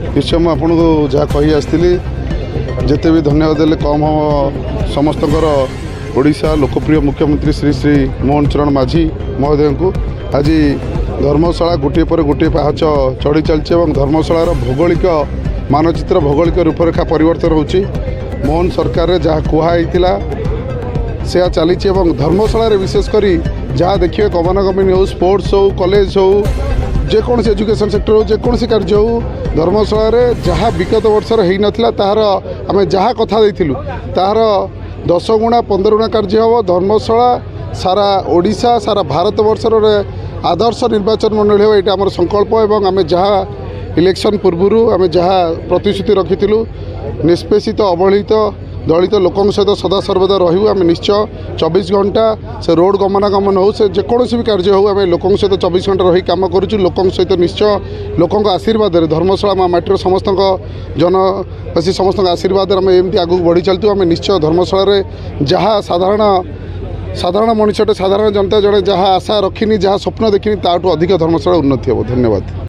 निश्चय मुझे आपको जहाँ कही आसती जिते भी धन्यवाद देले कम हम समस्त ओडिशा लोकप्रिय मुख्यमंत्री श्री श्री मोहन चरण माझी महोदय को आज धर्मशाला गोटे पर गोटे पाहाच चढ़ी चलती धर्मशालार भौगोलिक मानचित्र भौगोलिक रूपरेखा परिवर्तन होची मोहन सरकार जहाँ कहुई से चली धर्मशाला विशेषकर जहाँ देखिए गमनागमन हो स्पोर्ट्स हो कॉलेज हो जेकोसी एजुकेशन सेक्टर हो जेकोसी कार्य हो धर्मशाला जहाँ विगत वर्षर हो नाला तार आम जहाँ कथा देलु तार 10 गुणा 15 गुणा कार्य हम धर्मशाला सारा ओडिशा सारा भारत वर्षर आदर्श निर्वाचन मंडली हो यहाँ आम संकल्प एवं आम जहाँ इलेक्शन पूर्वर आम जहाँ प्रतिश्रुति रखी निष्पेषित अवहेलित दलित लोकों सहित सदा सर्वदा रहू आम निश्चय 24 घंटा से रोड गमनागमन हो से जेकोसी भी कार्य हो आम लोकों सहित 24 घंटा रही कम करुँ लोकों सहित निश्चय लोकों आशीर्वाद धर्मशाला माटीर समस्त जनवासी समस्त आशीर्वाद आम एमती आगू बढ़ी चलतु आम निश्चय धर्मशाला जहाँ साधारण मनुष्यटे साधारण जनता जड़े जहाँ आशा रखिनी जहाँ स्वप्न देखिनी ताठू अधिक धर्मशाला उन्नति हे। धन्यवाद।